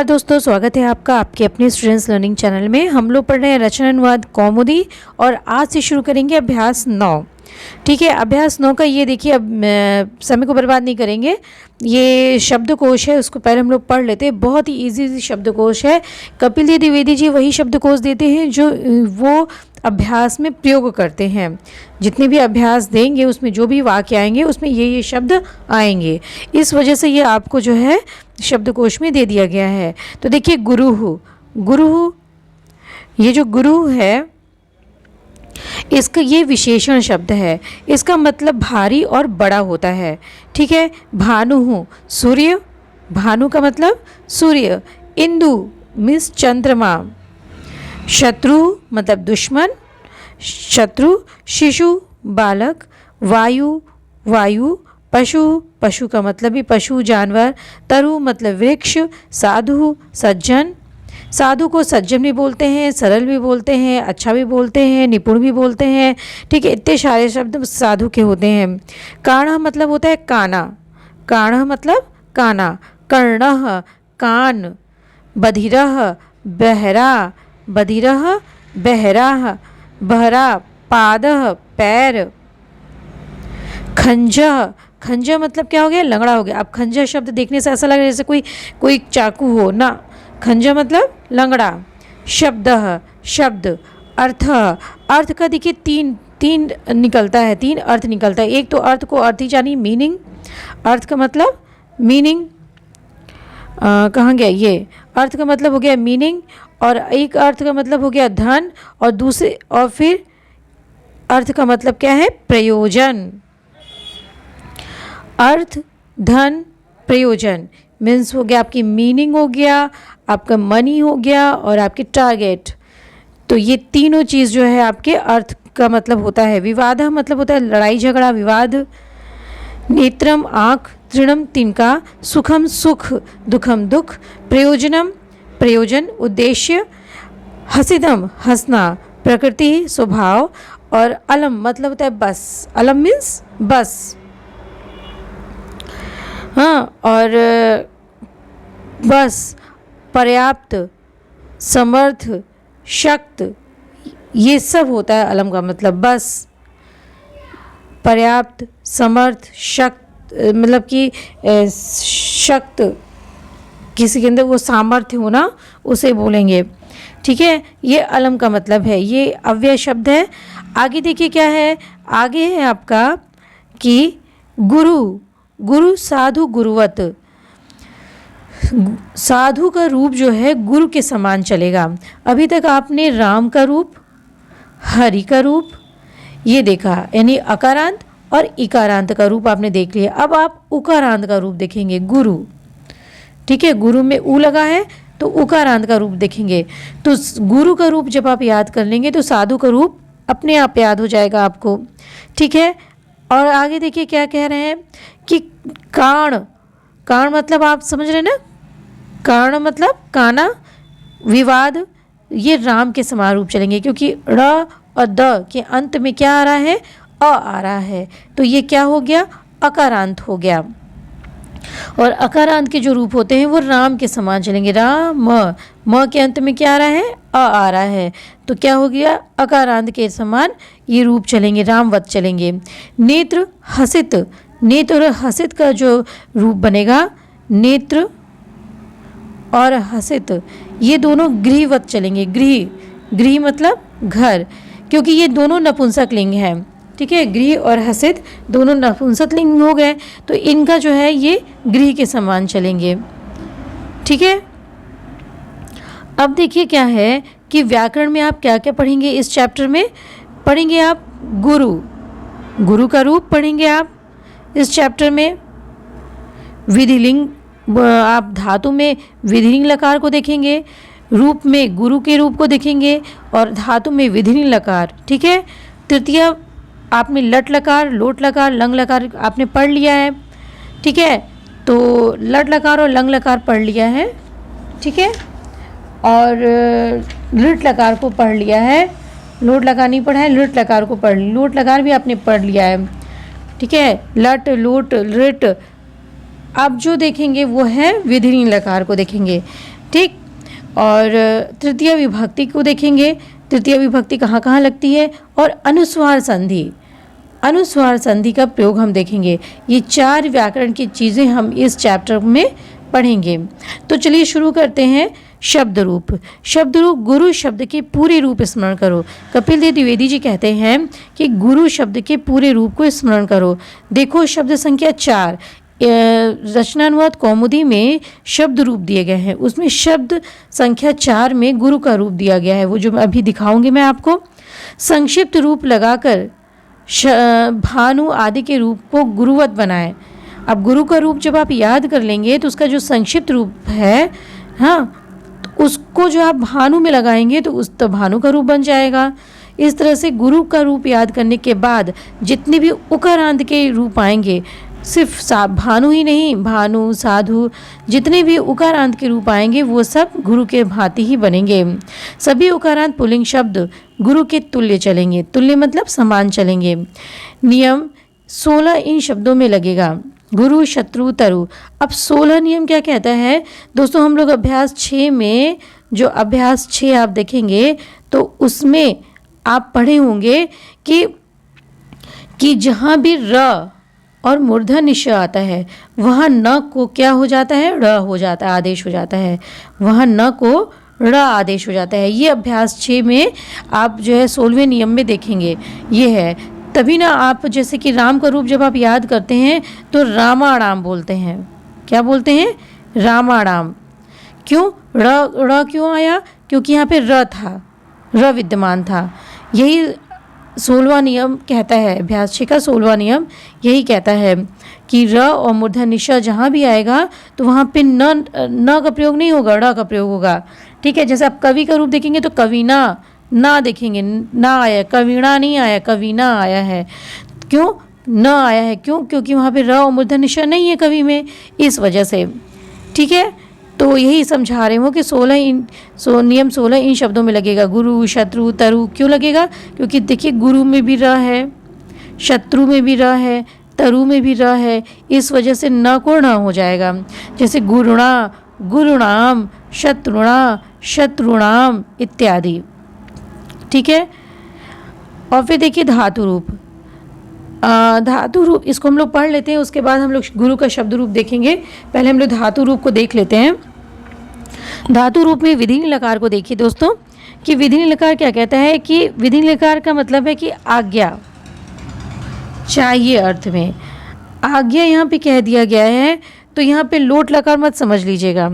दोस्तों, स्वागत है आपका आपके अपने स्टूडेंट्स लर्निंग चैनल में। हम लोग पढ़ रहे हैं रचना अनुवाद कौमुदी और आज से शुरू करेंगे अभ्यास 9। ठीक है, अभ्यास 9 का ये देखिए, अब समय को बर्बाद नहीं करेंगे। ये शब्दकोश है, उसको पहले हम लोग पढ़ लेते हैं। बहुत ही इजी शब्दकोश है। कपिल द्विवेदी जी वही शब्दकोश देते हैं जो वो अभ्यास में प्रयोग करते हैं। जितने भी अभ्यास देंगे उसमें जो भी वाक्य आएंगे उसमें ये शब्द आएंगे। इस वजह से ये आपको जो है शब्दकोश में दे दिया गया है। तो देखिए, गुरु, ये जो गुरु है इसका ये विशेषण शब्द है। इसका मतलब भारी और बड़ा होता है। ठीक है। भानु, सूर्य, भानु का मतलब सूर्य। इंदु मीन्स चंद्रमा। शत्रु मतलब दुश्मन, शत्रु। शिशु बालक। वायु पशु, पशु का मतलब भी पशु जानवर। तरु मतलब वृक्ष। साधु सज्जन, साधु को सज्जन भी बोलते हैं, सरल भी बोलते हैं, अच्छा भी बोलते हैं, निपुण भी बोलते हैं। ठीक है, इतने सारे शब्द साधु के होते हैं। काण मतलब होता है काना, काण मतलब काना। कर्णः कान। बधिरः बहरा, बधिरः बहरा, बहरा। पादः पैर। खंजः, खंजह मतलब क्या हो गया, लंगड़ा हो गया। अब खंजह शब्द देखने से ऐसा लग रहा है जैसे कोई चाकू हो ना। खंजह मतलब लंगड़ा। शब्दः शब्द। अर्थ, अर्थ का देखिए तीन निकलता है, तीन अर्थ निकलता है। एक तो अर्थ को अर्थ ही जानी, मीनिंग। अर्थ का मतलब मीनिंग, कहाँ गया ये, अर्थ का मतलब हो गया मीनिंग। और एक अर्थ का मतलब हो गया धन, और दूसरे और फिर अर्थ का मतलब क्या है, प्रयोजन। अर्थ, धन, प्रयोजन मीन्स हो गया आपकी मीनिंग, हो गया आपका मनी, हो गया और आपके टारगेट। तो ये तीनों चीज़ जो है आपके अर्थ का मतलब होता है। विवाद मतलब होता है लड़ाई झगड़ा, विवाद। नेत्रम आँख। तृणम तिनका। सुखम सुख, दुखम दुख। प्रयोजनम प्रयोजन, उद्देश्य। हसिदम हंसना, प्रकृति स्वभाव। और अलम मतलब होता है बस, अलम मीन्स बस। हाँ, और बस, पर्याप्त, समर्थ, शक्त, ये सब होता है अलम का मतलब बस। पर्याप्त, समर्थ, शक्त मतलब कि शक्त, किसी के अंदर वो सामर्थ्य होना उसे बोलेंगे। ठीक है, ये अलम का मतलब है। ये अव्यय शब्द है। आगे देखिए क्या है, आगे है आपका कि गुरु, गुरु साधु गुरुवत। साधु का रूप जो है गुरु के समान चलेगा। अभी तक आपने राम का रूप, हरि का रूप ये देखा, यानी अकारांत और इकारांत का रूप आपने देख लिया। अब आप उकारांत का रूप देखेंगे, गुरु। ठीक है, गुरु में ऊ लगा है तो उकारांत का रूप देखेंगे। तो गुरु का रूप जब आप याद कर लेंगे तो साधु का रूप अपने आप याद हो जाएगा आपको। ठीक है, और आगे देखिए क्या कह रहे हैं कि काण, काण मतलब आप समझ रहे हैं ना, काण मतलब काना, विवाद। ये राम के समान रूप चलेंगे क्योंकि र और द के अंत में क्या आ रहा है, अ आ रहा है, तो ये क्या हो गया, अकारांत हो गया। और अकारांत के जो रूप होते हैं वो राम के समान चलेंगे। राम, म के अंत में क्या आ रहा है, अ आ रहा है, तो क्या हो गया, अकारांत के समान ये रूप चलेंगे, रामवत चलेंगे। नेत्र हसित, नेत्र और हसित का जो रूप बनेगा, नेत्र और हसित ये दोनों गृहवत चलेंगे। गृह मतलब घर, क्योंकि ये दोनों नपुंसक लिंग हैं। ठीक है, गृह और हसित दोनों नपुंसक लिंग हो गए, तो इनका जो है ये गृह के समान चलेंगे। ठीक है, अब देखिए क्या है कि व्याकरण में आप क्या क्या पढ़ेंगे इस चैप्टर में। पढ़ेंगे आप गुरु, गुरु का रूप पढ़ेंगे आप इस चैप्टर में। विधिलिंग, आप धातु में विधिलिंग लकार को देखेंगे, रूप में गुरु के रूप को देखेंगे और धातु में विधिलिंग लकार। ठीक है, तृतीय आपने लट लकार, लोट लकार, लंग लकार आपने पढ़ लिया है। ठीक है, तो लट लकार और लंग लकार पढ़ लिया है। ठीक है, और लृट लकार को पढ़ लिया है। लोट लकार नहीं पढ़ा है, लृट लकार को पढ़, लोट लकार भी आपने पढ़ लिया है। ठीक है, लट लोट लृट। अब जो देखेंगे वो है विधिलिंग लकार को देखेंगे। ठीक। और तृतीय विभक्ति को देखेंगे, तृतीय विभक्ति कहाँ कहाँ लगती है, और अनुस्वार संधि, अनुस्वार संधि का प्रयोग हम देखेंगे। ये 4 व्याकरण की चीज़ें हम इस चैप्टर में पढ़ेंगे। तो चलिए शुरू करते हैं। शब्द रूप। शब्द रूप, गुरु शब्द के पूरे रूप स्मरण करो। कपिल देव द्विवेदी जी कहते हैं कि गुरु शब्द के पूरे रूप को स्मरण करो। देखो शब्द संख्या 4 रचनानुवाद कौमुदी में शब्द रूप दिए गए हैं, उसमें शब्द संख्या 4 में गुरु का रूप दिया गया है, वो जो अभी दिखाऊंगी मैं आपको। संक्षिप्त रूप लगाकर भानु आदि के रूप को गुरुवत बनाएं। अब गुरु का रूप जब आप याद कर लेंगे तो उसका जो संक्षिप्त रूप है, हाँ, तो उसको जो आप भानु में लगाएंगे तो उस तो भानु का रूप बन जाएगा। इस तरह से गुरु का रूप याद करने के बाद जितने भी उकारांत के रूप आएंगे, सिर्फ भानु ही नहीं, भानु, साधु, जितने भी उकारांत के रूप आएंगे वो सब गुरु के भांति ही बनेंगे। सभी उकारांत पुल्लिंग शब्द गुरु के तुल्य चलेंगे। तुल्य मतलब समान चलेंगे। नियम 16 इन शब्दों में लगेगा। गुरु, शत्रु, तरु। अब 16 नियम क्या कहता है दोस्तों, हम लोग अभ्यास 6 में, जो अभ्यास 6 आप देखेंगे तो उसमें आप पढ़े होंगे कि जहाँ भी र और मूर्धन्य ष आता है वहाँ न को क्या हो जाता है, र हो जाता है, आदेश हो जाता है। वहाँ न को र आदेश हो जाता है। ये अभ्यास 6 में आप जो है 16वें नियम में देखेंगे, ये है। तभी ना आप जैसे कि राम का रूप जब आप याद करते हैं तो रामाणाम बोलते हैं। क्या बोलते हैं? रामाणाम। क्यों? र क्यों आया? क्योंकि यहाँ पे र था, र विद्यमान था। यही 16वां नियम कहता है, अभ्यास 6 का 16वां नियम यही कहता है कि र और मूर्धन्य ष जहाँ भी आएगा तो वहाँ पे न का प्रयोग नहीं होगा, र का प्रयोग होगा। ठीक है। जैसे आप कवि का रूप देखेंगे तो कविना, ना देखेंगे, ना आया, कवीणा नहीं आया, कवीना आया है। क्यों न आया है? क्यों? क्योंकि वहाँ पे र और मूर्धन्य ष नहीं है कवि में, इस वजह से। ठीक है। तो यही समझा रहे हो कि नियम 16 इन शब्दों में लगेगा। गुरु, शत्रु, तरु। क्यों लगेगा? क्योंकि देखिए गुरु में भी र है, शत्रु में भी र है, तरु में भी र है, इस वजह से न को न हो जाएगा। जैसे गुरुणा, गुरुणाम, शत्रुणा, शत्रुणाम इत्यादि। ठीक है। और फिर देखिए धातु रूप। धातु रूप इसको हम लोग पढ़ लेते हैं, उसके बाद हम लोग गुरु का शब्द रूप देखेंगे। पहले हम लोग धातु रूप को देख लेते हैं। धातु रूप में विधिनी लकार को देखिए दोस्तों, कि विधिनी लकार क्या कहता है कि विधिनी लकार का मतलब है कि आज्ञा, चाहिए अर्थ में आज्ञा यहाँ पे कह दिया गया है। तो यहाँ पे लोट लकार मत समझ लीजिएगा।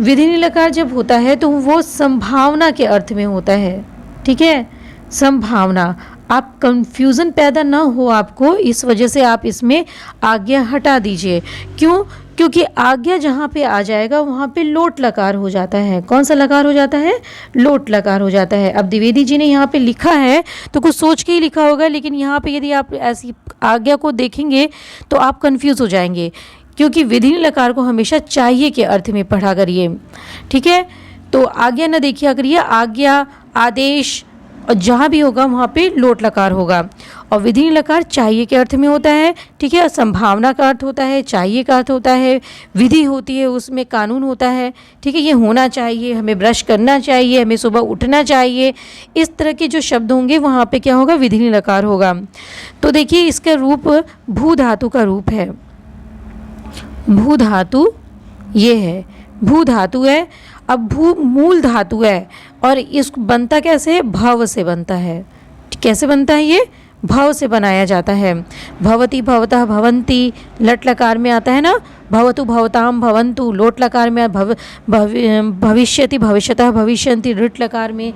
विधिनी लकार जब होता है तो वो संभावना के अर्थ में होता है। ठीक है, संभावना। आप कंफ्यूजन पैदा ना हो आपको, इस वजह से आप इसमें आज्ञा हटा दीजिए। क्यों? क्योंकि आज्ञा जहाँ पे आ जाएगा वहाँ पे लोट लकार हो जाता है। कौन सा लकार हो जाता है? लोट लकार हो जाता है। अब द्विवेदी जी ने यहाँ पे लिखा है तो कुछ सोच के ही लिखा होगा, लेकिन यहाँ पे यदि आप ऐसी आज्ञा को देखेंगे तो आप कंफ्यूज हो जाएंगे, क्योंकि विधिनी लकार को हमेशा चाहिए के अर्थ में पढ़ा करिए। ठीक है। तो आज्ञा न देखिए करिए, आज्ञा, आदेश, और जहाँ भी होगा वहाँ पे लोट लकार होगा। और विधिनी लकार चाहिए के अर्थ में होता है। ठीक है। संभावना का अर्थ होता है, चाहिए का अर्थ होता है, विधि होती है, उसमें कानून होता है। ठीक है। ये होना चाहिए, हमें ब्रश करना चाहिए, हमें सुबह उठना चाहिए, इस तरह के जो शब्द होंगे वहाँ पे क्या होगा? विधिनी लकार होगा। तो देखिए इसका रूप भू धातु का रूप है। भू धातु ये है, भू धातु है। अब भू मूल धातु है और इसको बनता कैसे है? भव से बनता है। कैसे बनता है? ये भव से बनाया जाता है। भवती, भवतः, भवंती लट लकार में आता है ना। भवतु, भवताम, भवंतु लोट लकार में, भविष्यति, भविष्यतः, भविष्यन्ति ऋट लकार में।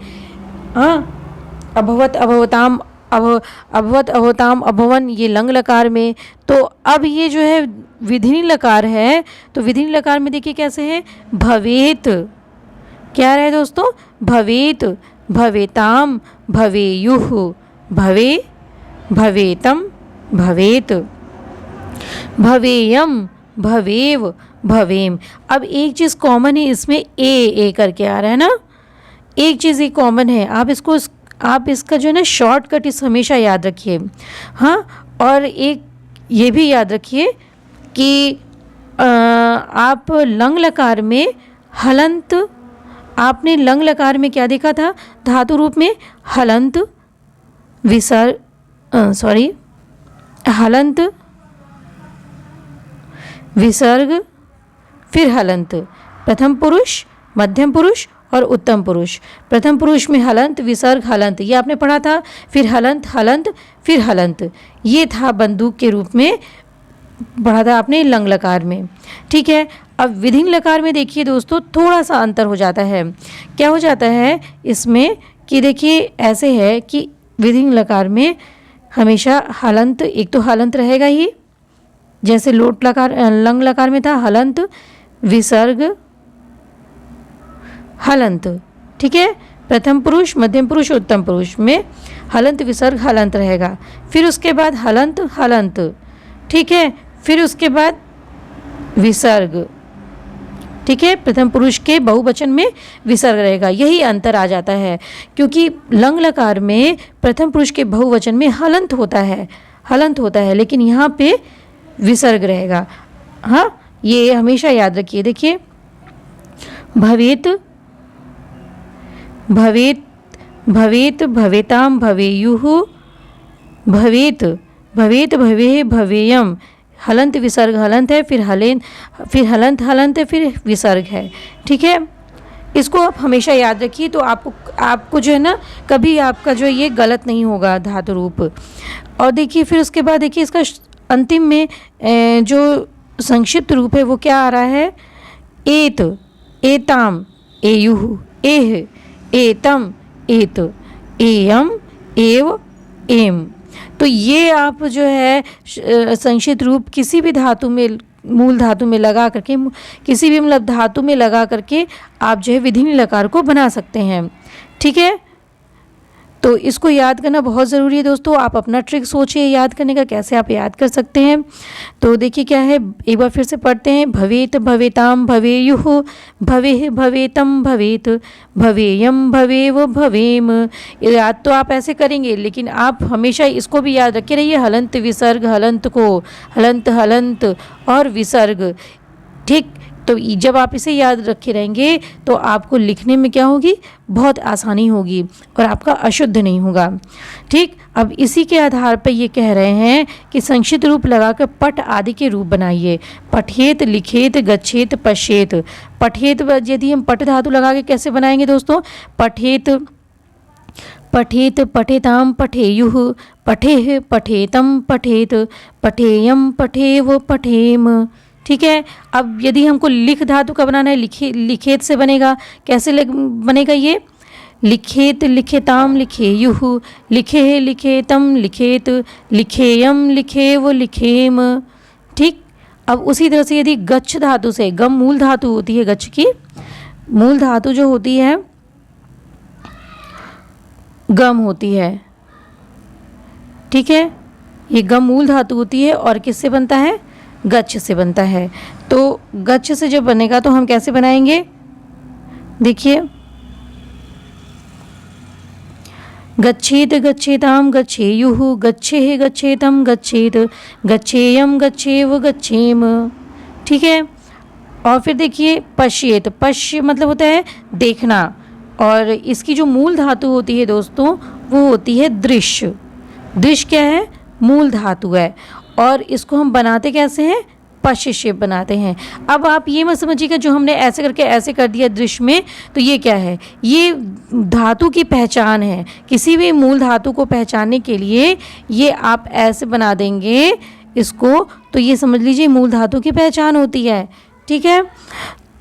हाँ, अभवत, अभवताम, अभवत, अभवताम, अभवन ये लंग लकार में। तो अब ये जो है विधिनी लकार है, तो विधिनी लकार में देखिए कैसे है? भवेत, क्या रहे दोस्तों? भवेत, भवेताम, भवेयुः, भवे, भवेतम, भवेत, भवेयम, भवेव, भवेम। अब एक चीज़ कॉमन है इसमें, ए करके आ रहा है ना। एक चीज़ ये कॉमन है, आप इसका जो है ना शॉर्टकट इस हमेशा याद रखिए। हाँ, और एक ये भी याद रखिए कि आप लंग लकार में हलंत, आपने लंग लकार में क्या देखा था धातु रूप में? हलंत, हलंत, विसर्ग, फिर हलंत। प्रथम पुरुष, मध्यम पुरुष और उत्तम पुरुष। प्रथम पुरुष में हलंत, विसर्ग, हलंत, ये आपने पढ़ा था। फिर हलंत, हलंत, फिर हलंत, ये था बंदूक के रूप में पढ़ा था आपने लंग लकार में। ठीक है, अब विधिंग लकार में देखिए दोस्तों थोड़ा सा अंतर हो जाता है। क्या हो जाता है इसमें कि देखिए ऐसे है कि विधिंग लकार में हमेशा हलंत, एक तो हलंत रहेगा ही, जैसे लोट लकार लंग लकार में था हलंत, विसर्ग, हलंत। ठीक है, प्रथम पुरुष, मध्यम पुरुष, उत्तम पुरुष में हलंत, विसर्ग, हलंत रहेगा। फिर उसके बाद हलंत, हलंत। ठीक है, फिर उसके बाद विसर्ग। ठीक है, प्रथम पुरुष के बहुवचन में विसर्ग रहेगा। यही अंतर आ जाता है, क्योंकि लंग लकार में प्रथम पुरुष के बहुवचन में हलंत होता है, हलंत होता है, लेकिन यहाँ पे विसर्ग रहेगा। हाँ, ये हमेशा याद रखिए। देखिए भवेत, भवेत, भवेत, भवेताम, भवेयुः, भवेत, भवेत, भवे, भवेयम, हलंत, विसर्ग, हलंत है, फिर हलंत, हलंत है, फिर विसर्ग है। ठीक है, इसको आप हमेशा याद रखिए, तो आपको जो है ना कभी आपका जो ये गलत नहीं होगा धातु रूप। और देखिए फिर उसके बाद देखिए इसका अंतिम में जो संक्षिप्त रूप है वो क्या आ रहा है? एत, एताम, एयुः, एह, एतम, एत, एयम, एव, एम। तो ये आप जो है संक्षिप्त रूप किसी भी धातु में, मूल धातु में लगा करके, किसी भी मतलब धातु में लगा करके आप जो है विधिंग लकार को बना सकते हैं। ठीक है, तो इसको याद करना बहुत ज़रूरी है दोस्तों। आप अपना ट्रिक सोचिए याद करने का, कैसे आप याद कर सकते हैं। तो देखिए क्या है, एक बार फिर से पढ़ते हैं। भवेत, भवेताम, भवेयुः, भवेः, भवेतम, भवेत, भवेयम, भवेव, भवेम। याद तो आप ऐसे करेंगे, लेकिन आप हमेशा इसको भी याद रखे रहिए, हलंत, विसर्ग, हलंत को हलंत, हलंत और विसर्ग। ठीक, तो जब आप इसे याद रखे रहेंगे तो आपको लिखने में क्या होगी, बहुत आसानी होगी और आपका अशुद्ध नहीं होगा। ठीक, अब इसी के आधार पर ये कह रहे हैं कि संक्षिप्त रूप लगाकर पठ आदि के रूप बनाइए। पठेत, लिखेत, गच्छेत, पश्येत। पठेत यदि हम पठ धातु लगा के कैसे बनाएंगे दोस्तों? पठेत, पठेत, पठेताम, पठेयुः, पठेः, पठेतम, पठेत, पठेयम, पठेव, पठेम। ठीक है, अब यदि हमको लिख धातु का बनाना है, लिखेत से बनेगा। कैसे बनेगा ये? लिखेत, लिखेताम, लिखेयुः, लिखेः, लिखेतम, लिखेत, लिखेयम, लिखेव, लिखेम। ठीक, अब उसी तरह से यदि गच्छ धातु से, गम मूल धातु होती है, गच्छ की मूल धातु जो होती है गम होती है। ठीक है, ये गम मूल धातु होती है और किससे बनता है? गच्छ से बनता है। तो गच्छ से जब बनेगा तो हम कैसे बनाएंगे? देखिए, गच्छेत, गच्छेताम, गच्छेयुः, गच्छेः, गच्छेतम, गच्छेत, गच्छेयम, गच्छेव, गच्छेम। ठीक है, और फिर देखिए पश्येत, पश्य मतलब होता है देखना, और इसकी जो मूल धातु होती है दोस्तों वो होती है दृश्य। दृश्य क्या है? मूल धातु है, और इसको हम बनाते कैसे हैं? पश्य शेप बनाते हैं। अब आप ये मत समझिएगा जो हमने ऐसे करके ऐसे कर दिया दृश्य में, तो ये क्या है? ये धातु की पहचान है। किसी भी मूल धातु को पहचानने के लिए ये आप ऐसे बना देंगे इसको, तो ये समझ लीजिए मूल धातु की पहचान होती है। ठीक है,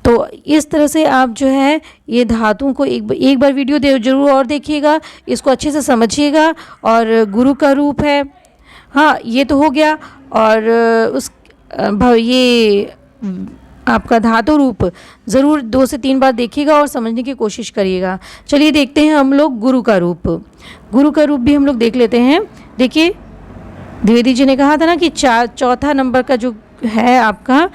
तो इस तरह से आप जो है ये धातुओं को एक बार वीडियो जरूर और देखिएगा, इसको अच्छे से समझिएगा। और गुरु का रूप है, हाँ ये तो हो गया। और ये आपका धातु रूप ज़रूर 2 से 3 बार देखिएगा और समझने की कोशिश करिएगा। चलिए देखते हैं हम लोग गुरु का रूप। गुरु का रूप भी हम लोग देख लेते हैं। देखिए द्विवेदी जी ने कहा था ना कि चौथा नंबर का जो है आपका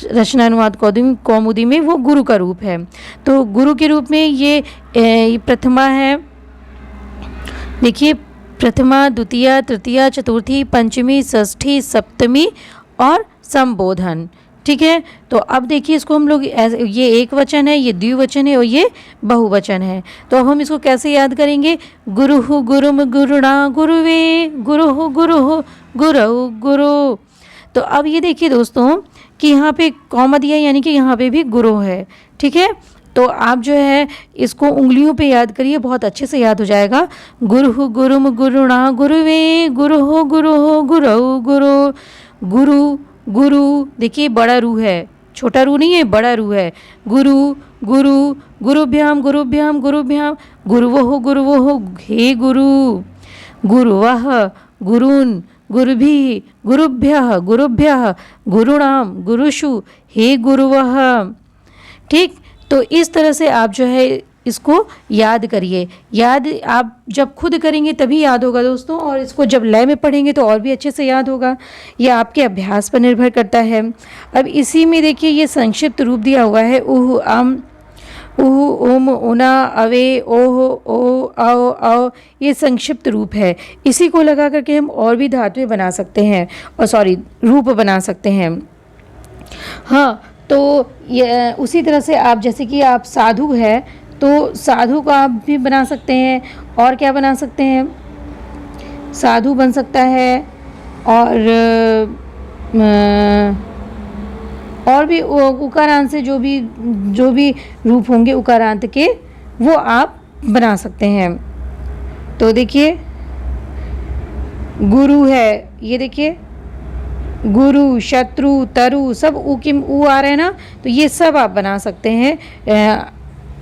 रचनानुवाद कौमुदी में वो गुरु का रूप है। तो गुरु के रूप में ये प्रथमा है। देखिए प्रथमा, द्वितीया, तृतीया, चतुर्थी, पंचमी, षष्ठी, सप्तमी और संबोधन। ठीक है। तो अब देखिए इसको हम लोग ये एक वचन है, ये द्विवचन है और ये बहुवचन है। तो अब हम इसको कैसे याद करेंगे? गुरुहु गुरुम गुरुणा गुरुवे, गुरुहु गुरुहु गुरु गुरु। तो अब ये देखिए दोस्तों कि यहाँ पे कॉमा दिया है, यानी कि यहाँ पे भी गुरु है। ठीक है, तो आप जो है इसको उंगलियों पे याद करिए, बहुत अच्छे से याद हो जाएगा। गुरुहु गुरुम गुरुणा गुरुवे, गुरुहु गुरुहु गुरु गुरु। गुरु गुरु देखिए बड़ा रू है, छोटा रू नहीं है, बड़ा रू है। गुरु गुरु, गुरुभ्याम गुरुभ्याम गुरुभ्याम, गुरुवोह हे गुरु। गुरुवः गुरून् गुरुभिः गुरुभ्यः गुरुभ्यः, गुरुणाम गुरुषु हे गुरुवः। ठीक, तो इस तरह से आप जो है इसको याद करिए। याद आप जब खुद करेंगे तभी याद होगा दोस्तों, और इसको जब लय में पढ़ेंगे तो और भी अच्छे से याद होगा। यह आपके अभ्यास पर निर्भर करता है। अब इसी में देखिए ये संक्षिप्त रूप दिया हुआ है, उह अम उह ओम उना अवे ओह ओ आओ आओ, ये संक्षिप्त रूप है। इसी को लगा करके हम और भी धातुएं बना सकते हैं, और रूप बना सकते हैं। हाँ, तो ये उसी तरह से आप जैसे कि आप साधु है तो साधु को आप भी बना सकते हैं। और क्या बना सकते हैं? साधु बन सकता है, और भी उकारांत से जो भी रूप होंगे उकारांत के, वो आप बना सकते हैं। तो देखिए गुरु है, ये देखिए गुरु, शत्रु, तरु, सब ऊ आ रहे हैं ना, तो ये सब आप बना सकते हैं।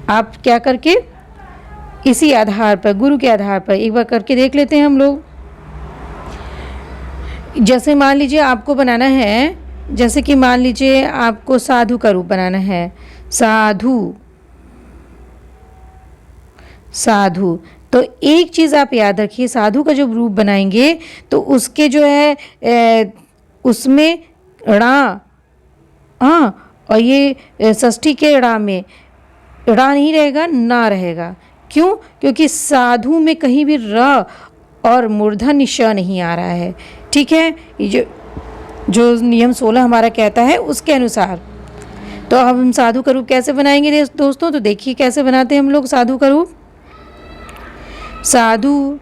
आप क्या करके इसी आधार पर, गुरु के आधार पर एक बार करके देख लेते हैं हम लोग। जैसे मान लीजिए आपको बनाना है, जैसे कि मान लीजिए आपको साधु का रूप बनाना है। साधु साधु, तो एक चीज़ आप याद रखिए, साधु का जब रूप बनाएंगे तो उसके जो है उसमें ड़ा, हाँ, और ये षष्ठी के ड़ा में ड़ा नहीं रहेगा, ना रहेगा। क्यों? क्योंकि साधु में कहीं भी र और मूर्धन्य श नहीं आ रहा है। ठीक है, ये जो नियम 16 हमारा कहता है उसके अनुसार। तो अब हम साधु का रूप कैसे बनाएंगे दोस्तों? तो देखिए कैसे बनाते हैं हम लोग साधु का रूप। साधु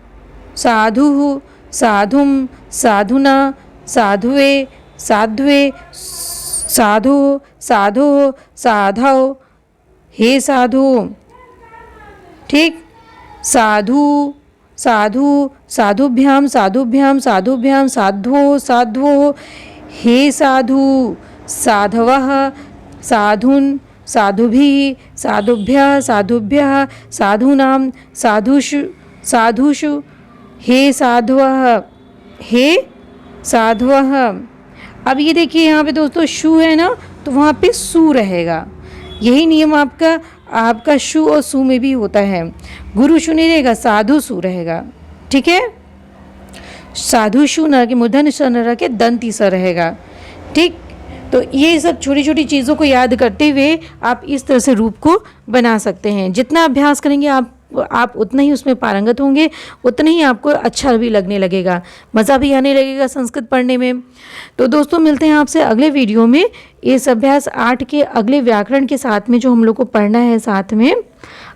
साधु साधुम साधुना साधुवे साध्वे साधु साधु साधव हे साधु। ठीक, साधु साधु साधुभ्याम साधुभ्याम साधुभ्याम साध्वो साध्वो हे साधु। साधवः साधून् साधुभिः साधुभ्यः साधुभ्यः साधूनां साधुषु साधुषु हे साधवः हे साधवः। अब ये देखिए यहाँ पे दोस्तों शु है ना, तो वहाँ पे सु रहेगा। यही नियम आपका शु और सु में भी होता है। गुरु शु नहीं रहेगा, साधु सु रहेगा। ठीक है, साधु शु न के मूर्धन्य स न के दंती स रहेगा। ठीक, तो ये सब छोटी छोटी चीज़ों को याद करते हुए आप इस तरह से रूप को बना सकते हैं। जितना अभ्यास करेंगे आप उतना ही उसमें पारंगत होंगे, उतना ही आपको अच्छा भी लगने लगेगा, मज़ा भी आने लगेगा संस्कृत पढ़ने में। तो दोस्तों मिलते हैं आपसे अगले वीडियो में। इस अभ्यास 8 के अगले व्याकरण के साथ में जो हम लोग को पढ़ना है, साथ में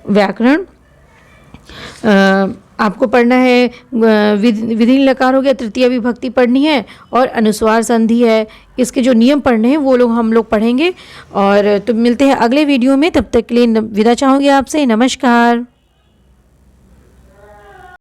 व्याकरण आपको पढ़ना है। विधि लकार हो गया, तृतीय विभक्ति पढ़नी है, और अनुस्वार संधि है। इसके जो नियम पढ़ने हैं वो हम लोग पढ़ेंगे। और तो मिलते हैं अगले वीडियो में, तब तक के लिए विदा चाहूँगी आपसे। नमस्कार।